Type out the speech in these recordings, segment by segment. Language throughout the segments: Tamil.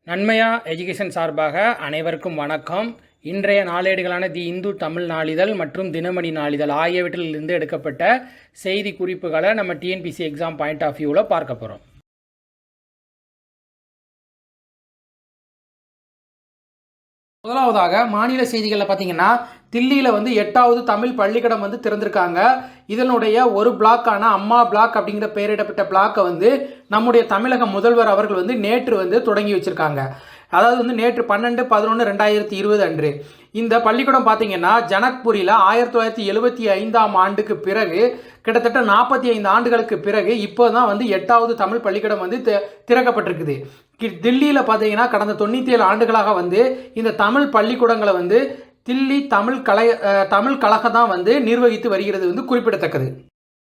நன்மையா எஜுகேஷன் சார்பாக அனைவருக்கும் வணக்கம். இன்றைய நாளேடுகளான தி இந்து தமிழ் நாளிதழ் மற்றும் தினமணி நாளிதழ் ஆகியவற்றிலிருந்து எடுக்கப்பட்ட செய்தி குறிப்புகளை நம்ம டிஎன்பிசி எக்ஸாம் பாயிண்ட் ஆஃப் வியூவில் பார்க்க போகிறோம். முதலாவதாக மாநில செய்திகளில் பார்த்தீங்கன்னா, தில்லியில் 8வது தமிழ் பள்ளிக்கூடம் திறந்திருக்காங்க. இதனுடைய ஒரு பிளாக்கான அம்மா பிளாக் அப்படிங்கிற பெயரிடப்பட்ட பிளாக்கை நம்முடைய தமிழக முதல்வர் அவர்கள் நேற்று தொடங்கி வச்சுருக்காங்க. அதாவது நேற்று 12/11/2020 அன்று இந்த பள்ளிக்கூடம் பார்த்தீங்கன்னா ஜனக்பூரில் 1975ஆம் ஆண்டுக்கு பிறகு கிட்டத்தட்ட 45 ஆண்டுகளுக்கு பிறகு இப்போ தான் 8வது தமிழ் பள்ளிக்கூடம் திறக்கப்பட்டிருக்குது. தில்லியில் பார்த்தீங்கன்னா கடந்த 97 ஆண்டுகளாக இந்த தமிழ் பள்ளிக்கூடங்களை தில்லி தமிழ் கழகம் தான் நிர்வகித்து வருகிறது குறிப்பிடத்தக்கது.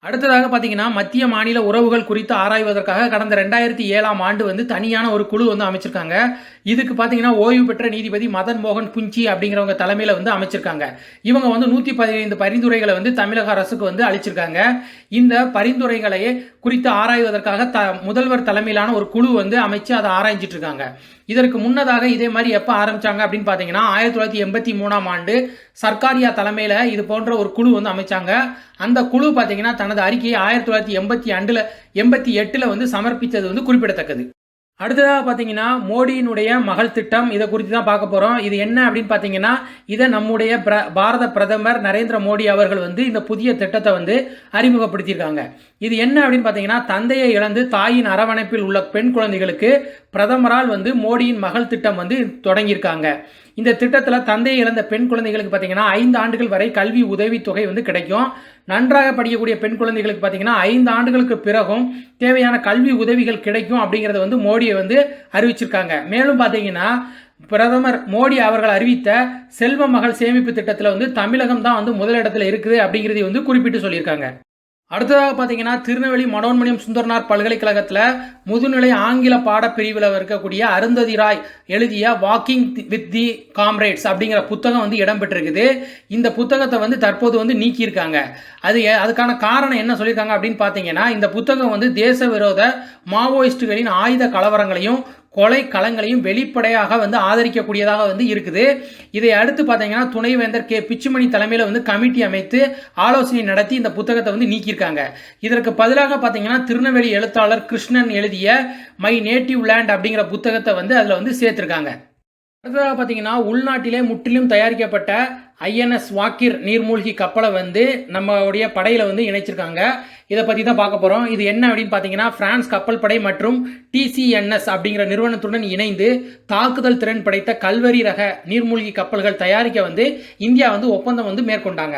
அடுத்ததாக பார்த்தீங்கன்னா, மத்திய மாநில உறவுகள் குறித்து ஆராய்வதற்காக கடந்த 2007ஆம் ஆண்டு தனியான ஒரு குழு அமைச்சிருக்காங்க. இதுக்கு பார்த்தீங்கன்னா ஓய்வு பெற்ற நீதிபதி மதன் மோகன் புஞ்சி அப்படிங்கிறவங்க தலைமையில் அமைச்சிருக்காங்க. இவங்க 115 பரிந்துரைகளை தமிழக அரசுக்கு அளிச்சிருக்காங்க. இந்த பரிந்துரைகளை குறித்து ஆராய்வதற்காக முதல்வர் தலைமையிலான ஒரு குழு அமைச்சு அதை ஆராய்ஞ்சிட்டு இருக்காங்க. இதற்கு முன்னதாக இதே மாதிரி எப்போ ஆரம்பிச்சாங்க அப்படின்னு பார்த்தீங்கன்னா 1983ஆம் ஆண்டு சர்க்காரியா தலைமையில் இது போன்ற ஒரு குழு அமைச்சாங்க. அந்த குழு பார்த்தீங்கன்னா தனது அறிக்கையை 1988 சமர்ப்பித்தது குறிப்பிடத்தக்கது. அடுத்ததாக பார்த்தீங்கன்னா மோடியினுடைய மகள் திட்டம், இதை குறித்து தான் பார்க்க போகிறோம். இது என்ன அப்படின்னு பார்த்தீங்கன்னா, இதை நம்முடைய பாரத பிரதமர் நரேந்திர மோடி அவர்கள் இந்த புதிய திட்டத்தை அறிமுகப்படுத்தியிருக்காங்க. இது என்ன அப்படின்னு பார்த்தீங்கன்னா, தந்தையை இழந்து தாயின் அரவணைப்பில் உள்ள பெண் குழந்தைகளுக்கு பிரதமரால் மோடியின் மகள் திட்டம் தொடங்கியிருக்காங்க. இந்த திட்டத்தில் தந்தையை இழந்த பெண் குழந்தைகளுக்கு பார்த்தீங்கன்னா 5 ஆண்டுகள் வரை கல்வி உதவித்தொகை கிடைக்கும். நன்றாக படிக்கக்கூடிய பெண் குழந்தைகளுக்கு பார்த்தீங்கன்னா 5 ஆண்டுகளுக்கு பிறகும் தேவையான கல்வி உதவிகள் கிடைக்கும் அப்படிங்கிறத மோடியை அறிவிச்சிருக்காங்க. மேலும் பார்த்தீங்கன்னா பிரதமர் மோடி அவர்கள் அறிவித்த செல்வ மகள் சேமிப்பு திட்டத்தில் தமிழகம் தான் முதலிடத்தில் இருக்குது அப்படிங்கிறதை குறிப்பிட்டு சொல்லியிருக்காங்க. அடுத்ததாக பார்த்தீங்கன்னா திருநெல்வேலி மனோன்மணியம் சுந்தரனார் பல்கலைக்கழகத்தில் முதுநிலை ஆங்கில பாடப்பிரிவில் இருக்கக்கூடிய அருந்ததி ராய் எழுதிய வாக்கிங் வித் தி காம்ரேட்ஸ் அப்படிங்கிற புத்தகம் இடம்பெற்றிருக்குது. இந்த புத்தகத்தை தற்போது நீக்கியிருக்காங்க. அதுக்கான காரணம் என்ன சொல்லியிருக்காங்க அப்படின்னு பார்த்தீங்கன்னா, இந்த புத்தகம் தேச விரோத மாவோயிஸ்டுகளின் ஆயுத கலவரங்களையும் கொலை களங்களையும் வெளிப்படையாக ஆதரிக்கக்கூடியதாக இருக்குது. இதை அடுத்து பார்த்தீங்கன்னா துணைவேந்தர் கே பிச்சுமணி தலைமையில் கமிட்டி அமைத்து ஆலோசனை நடத்தி இந்த புத்தகத்தை நீக்கியிருக்காங்க. இதற்கு பதிலாக பார்த்தீங்கன்னா திருநெல்வேலி எழுத்தாளர் கிருஷ்ணன் எழுதிய மை நேட்டிவ் லேண்ட் அப்படிங்கிற புத்தகத்தை அதில் சேர்த்திருக்காங்க. அடுத்ததாக பார்த்தீங்கன்னா உள்நாட்டிலே முற்றிலும் தயாரிக்கப்பட்ட ஐஎன்எஸ் வாக்கிர் நீர்மூழ்கி கப்பலை நம்மளுடைய படையில் இணைச்சிருக்காங்க. இதை பற்றி தான் பார்க்க போகிறோம். இது என்ன அப்படின்னு பார்த்தீங்கன்னா, பிரான்ஸ் கப்பல் படை மற்றும் டிசிஎன்எஸ் அப்படிங்கிற நிறுவனத்துடன் இணைந்து தாக்குதல் திறன் படைத்த கல்வரி ரக நீர்மூழ்கி கப்பல்கள் தயாரிக்க இந்தியா ஒப்பந்தம் மேற்கொண்டாங்க.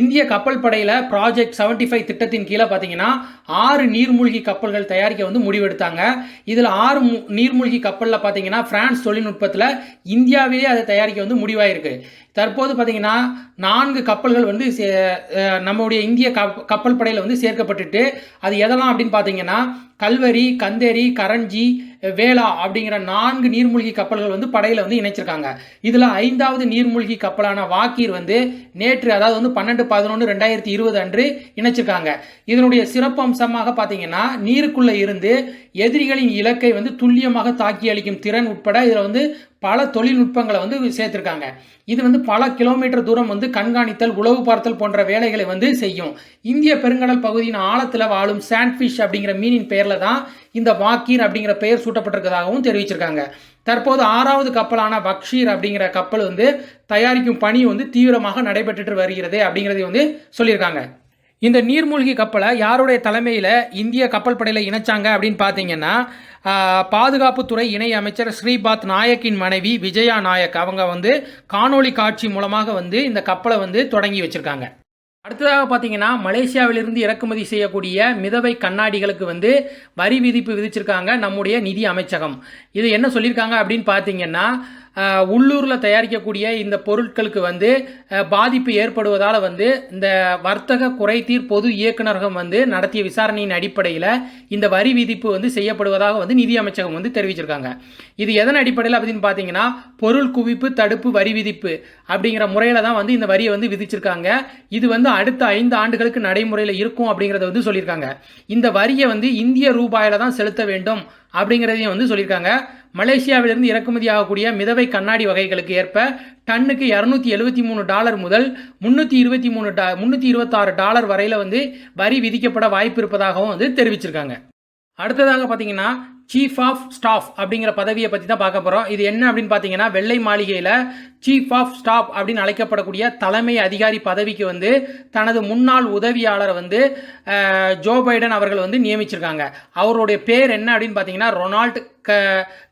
இந்திய கப்பல் படையில் ப்ராஜெக்ட் 75 திட்டத்தின் கீழே பார்த்தீங்கன்னா 6 நீர்மூழ்கி கப்பல்கள் தயாரிக்க முடிவெடுத்தாங்க. இதில் 6 நீர்மூழ்கி கப்பலில் பார்த்தீங்கன்னா பிரான்ஸ் தொழில்நுட்பத்தில் இந்தியாவிலே அதை தயாரிக்க முடிவாயிருக்கு. தற்போது பார்த்தீங்கன்னா 4 கப்பல்கள் நம்முடைய இந்திய கப்பல் படையில் சேர்க்கப்பட்டுட்டு அது எதெல்லாம் அப்படின்னு பார்த்தீங்கன்னா கல்வரி, கந்தேரி, கரஞ்சி, வேளா அப்படிங்கிற 4 நீர்மூழ்கி கப்பல்கள் படையில் இணைச்சிருக்காங்க. இதில் 5வது நீர்மூழ்கி கப்பலான வாக்கீர் நேற்று அதாவது 12/11/2020 அன்று இணைச்சிருக்காங்க. இதனுடைய சிறப்பு அம்சமாக பார்த்தீங்கன்னா நீருக்குள்ளே இருந்து எதிரிகளின் இலக்கை துல்லியமாக தாக்கி அளிக்கும் திறன் உட்பட இதில் பல தொழில்நுட்பங்களை சேர்த்திருக்காங்க. இது பல கிலோமீட்டர் தூரம் கண்காணித்தல், உளவு பார்த்தல் போன்ற வேலைகளை செய்யும். இந்திய பெருங்கடல் பகுதியின் ஆழத்தில் வாழும் சாண்ட்ஃபிஷ் அப்படிங்கிற மீனின் பெயரில் தான் இந்த வாக்கீர் அப்படிங்கிற பெயர் சூட்டப்பட்டிருக்கிறதாகவும் தெரிவிச்சிருக்காங்க. தற்போது 6வது கப்பலான பக்ஷீர் அப்படிங்கிற கப்பல் தயாரிக்கும் பணி தீவிரமாக நடைபெற்று வருகிறது அப்படிங்கிறதை சொல்லியிருக்காங்க. இந்த நீர்மூழ்கி கப்பலை யாருடைய தலைமையில் இந்திய கப்பல் படையில் இணைச்சாங்க அப்படின்னு பார்த்தீங்கன்னா பாதுகாப்புத்துறை இணை அமைச்சர் ஸ்ரீபாத் நாயக்கின் மனைவி விஜயா நாயக் அவங்க காணொளி காட்சி மூலமாக இந்த கப்பலை தொடங்கி வச்சிருக்காங்க. அடுத்ததாக பார்த்தீங்கன்னா மலேசியாவிலிருந்து இறக்குமதி செய்யக்கூடிய மிதவை கண்ணாடிகளுக்கு வரி விதிப்பு விதிச்சிருக்காங்க நம்முடைய நிதி அமைச்சகம். இது என்ன சொல்லியிருக்காங்க அப்படின்னு பார்த்தீங்கன்னா உள்ளூரில் தயாரிக்கக்கூடிய இந்த பொருட்களுக்கு பாதிப்பு ஏற்படுவதால் இந்த வர்த்தக குறைதீர் பொது இயக்குநரகம் நடத்திய விசாரணையின் அடிப்படையில் இந்த வரி விதிப்பு செய்யப்படுவதாக நிதி அமைச்சகம் தெரிவிச்சிருக்காங்க. இது எதன் அடிப்படையில் அப்படின்னு பார்த்தீங்கன்னா பொருள் குவிப்பு தடுப்பு வரி விதிப்பு அப்படிங்கிற முறையில் தான் இந்த வரியை விதிச்சிருக்காங்க. இது அடுத்த 5 ஆண்டுகளுக்கு நடைமுறையில் இருக்கும் அப்படிங்கிறத சொல்லியிருக்காங்க. இந்த வரியை இந்திய ரூபாயில் தான் செலுத்த வேண்டும் அப்படிங்கிறதையும் வந்து சொல்லியிருக்காங்க. மலேசியாவிலிருந்து இறக்குமதி ஆகக்கூடிய மிதவை கண்ணாடி வகைகளுக்கு ஏற்ப டன்னுக்கு $273 முதல் $326 வரையில் வந்து வரி விதிக்கப்பட வாய்ப்பு இருப்பதாகவும் வந்து தெரிவிச்சிருக்காங்க. அடுத்ததாக பார்த்தீங்கன்னா சீஃப் ஆஃப் ஸ்டாஃப் அப்படிங்கிற பதவியை பற்றி தான் பார்க்க போகிறோம். இது என்ன அப்படின்னு பார்த்தீங்கன்னா, வெள்ளை மாளிகையில் சீஃப் ஆஃப் ஸ்டாஃப் அப்படின்னு அழைக்கப்படக்கூடிய தலைமை அதிகாரி பதவிக்கு வந்து தனது முன்னாள் உதவியாளரை வந்து ஜோ பைடன் அவர்கள் வந்து நியமிச்சிருக்காங்க. அவருடைய பேர் என்ன அப்படின்னு பார்த்தீங்கன்னா, ரொனால்ட்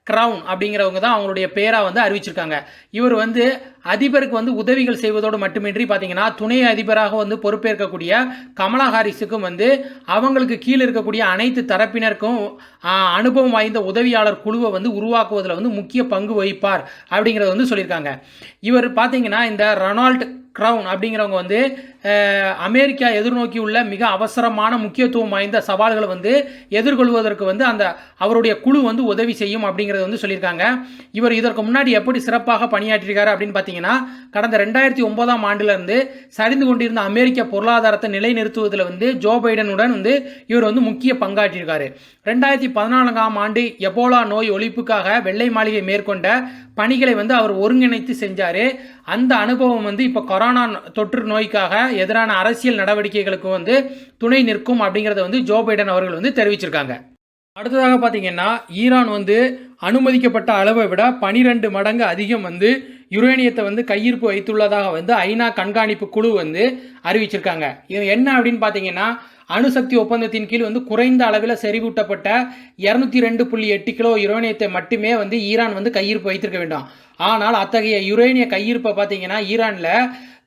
கிரவுன் அப்படிங்கிறவங்க தான் அவங்களுடைய பேராக வந்து அறிவிச்சிருக்காங்க. இவர் வந்து அதிபருக்கு வந்து உதவிகள் செய்வதோடு மட்டுமின்றி பார்த்தீங்கன்னா, துணை அதிபராக வந்து பொறுப்பேற்கக்கூடிய கமலா ஹாரிஸுக்கும் வந்து அவங்களுக்கு கீழே இருக்கக்கூடிய அனைத்து தரப்பினருக்கும் அனுபவம் வாய்ந்த உதவியாளர் குழுவை வந்து உருவாக்குவதில் வந்து முக்கிய பங்கு வகிப்பார் அப்படிங்கிறத வந்து சொல்லியிருக்காங்க. இவர் பார்த்தீங்கன்னா இந்த ரொனால்ட் கிரவுன் அப்படிங்கிறவங்க வந்து அமெரிக்கா எதிர்நோக்கியுள்ள மிக அவசரமான முக்கியத்துவம் வாய்ந்த சவால்களை வந்து எதிர்கொள்வதற்கு வந்து அந்த அவருடைய குழு வந்து உதவி செய்யும் அப்படிங்கிறத வந்து சொல்லியிருக்காங்க. இவர் இதற்கு முன்னாடி எப்படி சிறப்பாக பணியாற்றிருக்காரு அப்படின்னு பார்த்தீங்கன்னா, கடந்த 2009ஆம் ஆண்டிலிருந்து சரிந்து கொண்டிருந்த அமெரிக்க பொருளாதாரத்தை நிலைநிறுத்துவதில் வந்து ஜோ பைடனுடன் வந்து இவர் வந்து முக்கிய பங்காற்றியிருக்காரு. 2014ஆம் ஆண்டு எபோலா நோய் ஒழிப்புக்காக வெள்ளை மாளிகை மேற்கொண்ட பணிகளை வந்து அவர் ஒருங்கிணைத்து செஞ்சார். அந்த அனுபவம் வந்து இப்போ கொரோனா தொற்று நோய்க்காக எதிரான அரசியல் நடவடிக்கைகளுக்கு வந்து துணை நிற்கும் அப்படிங்கிறத வந்து ஜோ பைடன் அவர்கள் வந்து தெரிவிச்சிருக்காங்க. அடுத்ததாக பார்த்தீங்கன்னா, ஈரான் வந்து அனுமதிக்கப்பட்ட அளவை விட 12 மடங்கு அதிகம் வந்து யுரேனியத்தை வந்து கையிருப்பு வைத்துள்ளதாக வந்து ஐநா கண்காணிப்பு குழு வந்து அறிவிச்சிருக்காங்க. இது என்ன அப்படின்னு பார்த்தீங்கன்னா, அணுசக்தி ஒப்பந்தத்தின் கீழ் வந்து குறைந்த அளவில் செறிவூட்டப்பட்ட 202.8 கிலோ யுரேனியத்தை மட்டுமே வந்து ஈரான் வந்து கையிருப்பு வைத்திருக்க வேண்டும். ஆனால் அத்தகைய யுரேனிய கையிருப்பை பார்த்தீங்கன்னா ஈரானில்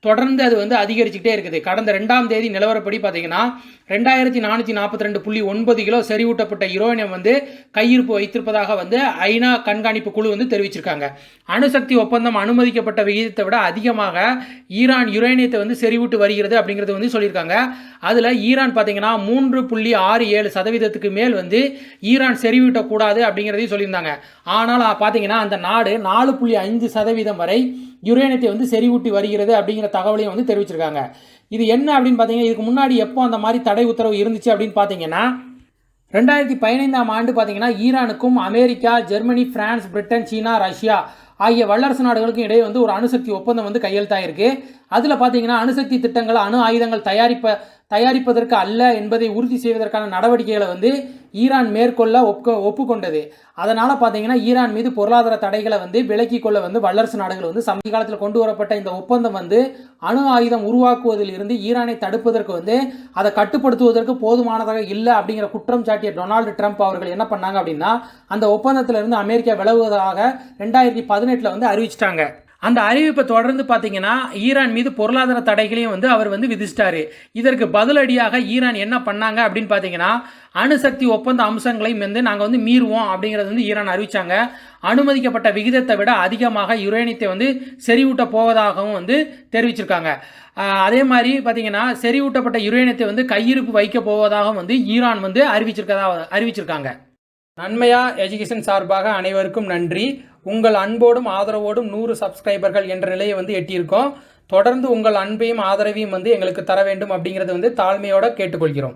தொடர்ந்து அது வந்து அதிகரிச்சுக்கிட்டே இருக்குது. கடந்த 2ஆம் தேதி நிலவரப்படி பார்த்தீங்கன்னா 2442.9 கிலோ செறிவூட்டப்பட்ட யுரேனியம் வந்து கையிருப்பு வைத்திருப்பதாக வந்து ஐநா கண்காணிப்பு குழு வந்து தெரிவிச்சிருக்காங்க. அணுசக்தி ஒப்பந்தம் அனுமதிக்கப்பட்ட விகிதத்தை விட அதிகமாக ஈரான் யுரேனியத்தை வந்து செறிவூட்டு வருகிறது அப்படிங்கிறது வந்து சொல்லியிருக்காங்க. அதில் ஈரான் பார்த்தீங்கன்னா 3.67% மேல் வந்து ஈரான் செறிவூட்டக்கூடாது அப்படிங்கிறதையும் சொல்லியிருந்தாங்க. ஆனால் பார்த்தீங்கன்னா அந்த நாடு 4.5% வரை யுரேனியத்தை வந்து செறிவூட்டி வருகிறது அப்படிங்கிற தகவலையும் வந்து தெரிவிச்சிருக்காங்க. இது என்ன அப்படின்னு பார்த்தீங்கன்னா, இதுக்கு முன்னாடி எப்போ அந்த மாதிரி தடை உத்தரவு இருந்துச்சு அப்படின்னு பார்த்தீங்கன்னா 2015ஆம் ஆண்டு பார்த்தீங்கன்னா ஈரானுக்கும் அமெரிக்கா, ஜெர்மனி, பிரான்ஸ், பிரிட்டன், சீனா, ரஷ்யா ஆகிய வல்லரசு நாடுகளுக்கும் இடையே வந்து ஒரு அணுசக்தி ஒப்பந்தம் வந்து கையெழுத்தாயிருக்கு. அதில் பார்த்தீங்கன்னா அணுசக்தி திட்டங்கள், அணு ஆயுதங்கள் தயாரிப்பதற்கு அல்ல என்பதை உறுதி செய்வதற்கான நடவடிக்கைகளை வந்து ஈரான் மேற்கொள்ள ஒப்புக்கொண்டது. அதனால் பார்த்தீங்கன்னா ஈரான் மீது பொருளாதார தடைகளை வந்து விலக்கிக் கொள்ள வந்து வல்லரசு நாடுகள் வந்து சமீப காலத்தில் கொண்டு வரப்பட்ட இந்த ஒப்பந்தம் வந்து அணு ஆயுதம் உருவாக்குவதில் இருந்து ஈரானை தடுப்பதற்கு வந்து அதை கட்டுப்படுத்துவதற்கு போதுமானதாக இல்லை அப்படிங்கிற குற்றம் சாட்டிய டொனால்டு ட்ரம்ப் அவர்கள் என்ன பண்ணாங்க அப்படின்னா, அந்த ஒப்பந்தத்திலிருந்து அமெரிக்கா விலகுவதாக 2018 வந்து அறிவிச்சிட்டாங்க. அந்த அறிவிப்பை தொடர்ந்து பார்த்தீங்கன்னா ஈரான் மீது பொருளாதார தடைகளையும் வந்து அவர் வந்து விதிச்சிட்டாரு. இதற்கு பதிலடியாக ஈரான் என்ன பண்ணாங்க அப்படின்னு பார்த்தீங்கன்னா, அணுசக்தி ஒப்பந்த அம்சங்களையும் வந்து நாங்கள் வந்து மீறுவோம் அப்படிங்கிறது வந்து ஈரான் அறிவிச்சாங்க. அனுமதிக்கப்பட்ட விகிதத்தை விட அதிகமாக யுரேனியத்தை வந்து செறிவூட்ட போவதாகவும் வந்து தெரிவிச்சிருக்காங்க. அதே மாதிரி பார்த்தீங்கன்னா செறிவூட்டப்பட்ட யுரேனியத்தை வந்து கையிருப்பு வைக்க போவதாகவும் வந்து ஈரான் வந்து அறிவிச்சிருக்காங்க. நன்மையா எஜுகேஷன் சார்பாக அனைவருக்கும் நன்றி. உங்கள் அன்போடும் ஆதரவோடும் 100 சப்ஸ்கிரைபர்கள் என்ற நிலையை வந்து எட்டியிருக்கோம். தொடர்ந்து உங்கள் அன்பையும் ஆதரவையும் வந்து எங்களுக்கு தர வேண்டும் அப்படிங்கிறது வந்து தாழ்மையோடு கேட்டுக்கொள்கிறோம்.